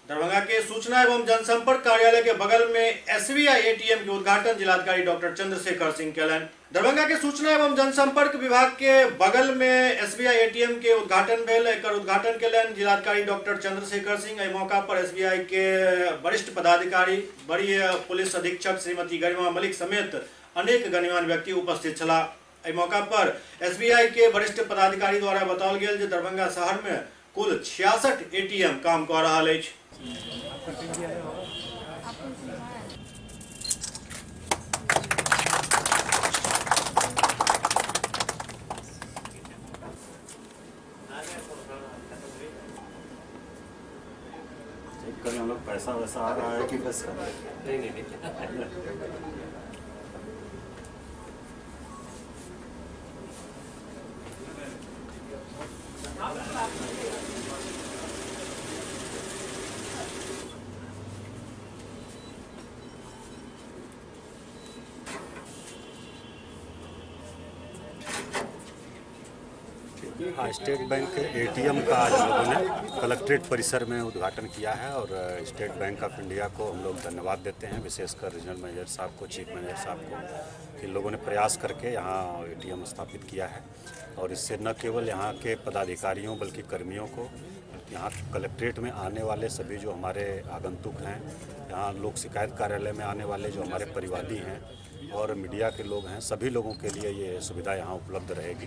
दरभंगा के सूचना एवं जनसंपर्क कार्यालय के बगल में एसबीआई एटीएम के उद्घाटन जिलाधिकारी डॉक्टर चंद्रशेखर सिंह केलन। दरभंगा के सूचना एवं जनसंपर्क विभाग के बगल में एसबीआई एटीएम के उद्घाटन भेल। एकर उद्घाटन केलन जिलाधिकारी डॉक्टर चंद्रशेखर सिंह। एहि मौका पर एसबीआई के वरिष्ठ पदाधिकारी, वरीय पुलिस अधीक्षक श्रीमती गरिमा मलिक समेत अनेक गणमान्य व्यक्ति उपस्थित छलाह। एहि मौका पर एसबीआई के वरिष्ठ पदाधिकारी द्वारा बताओल गेल जे दरभंगा शहर में कुल 66 एटीएम काम कऽ रहल अछि। हम लोग पैसा वैसा आ रहा है कि बस नहीं स्टेट बैंक एटीएम का आज लोगों ने कलेक्ट्रेट परिसर में उद्घाटन किया है और स्टेट बैंक ऑफ इंडिया को हम लोग धन्यवाद देते हैं, विशेषकर रीजनल मैनेजर साहब को, चीफ मैनेजर साहब को, कि लोगों ने प्रयास करके यहाँ एटीएम स्थापित किया है। और इससे न केवल यहाँ के पदाधिकारियों बल्कि कर्मियों को, यहाँ कलेक्ट्रेट में आने वाले सभी जो हमारे आगंतुक हैं, यहाँ लोक शिकायत कार्यालय में आने वाले जो हमारे परिवादी हैं और मीडिया के लोग हैं, सभी लोगों के लिए ये सुविधा यहाँ उपलब्ध रहेगी।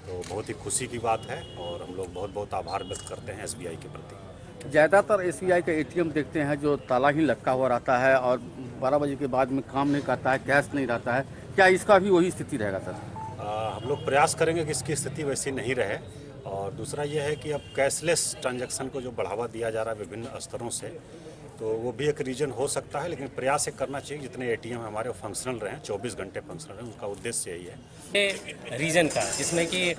तो बहुत ही खुशी की बात है और हम लोग बहुत बहुत आभार व्यक्त करते हैं एसबीआई के प्रति। ज़्यादातर एसबीआई का एटीएम देखते हैं जो ताला ही लटका हुआ रहता है और 12 बजे के बाद में काम नहीं करता है, कैश नहीं रहता है। क्या इसका भी वही स्थिति रहेगा सर? हम लोग प्रयास करेंगे कि इसकी स्थिति वैसी नहीं रहे। और दूसरा ये है कि अब कैशलेस ट्रांजैक्शन को जो बढ़ावा दिया जा रहा है विभिन्न स्तरों से, तो वो भी एक रीजन हो सकता है, लेकिन प्रयास एक करना चाहिए जितने एटीएम हमारे फंक्शनल रहें, 24 घंटे फंक्शनल रहें, उनका उद्देश्य यही है। रीजन का जिसमें कि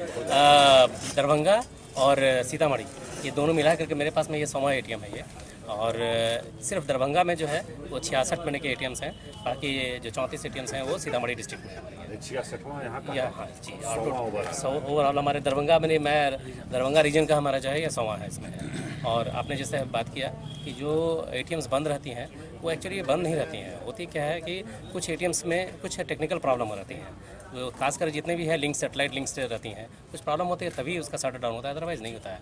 दरभंगा और सीतामढ़ी ये दोनों मिला करके मेरे पास में ये 100 एटीएम है ये। और सिर्फ दरभंगा में जो है वो 66 महीने के एटीएम्स हैं, बाकी जो 34 एटीएम्स हैं वो सीतामढ़ी डिस्ट्रिक्ट में है। 66वां यहाँ का? हाँ जी, ओवरऑल हमारे दरभंगा में, मैं दरभंगा रीजन का हमारा जो है ये 100वां है इसमें। और आपने जैसे बात किया कि जो एटीएम्स बंद रहती हैं वो एक्चुअली बंद नहीं रहती हैं। होती क्या है कि कुछ एटीएम्स में कुछ टेक्निकल प्रॉब्लम हो रहती हैं, तो खासकर जितने भी है लिंक, सेटेलाइट लिंक्स रहती हैं, कुछ प्रॉब्लम होती है तभी उसका शट डाउन होता है, अदरवाइज़ नहीं होता है।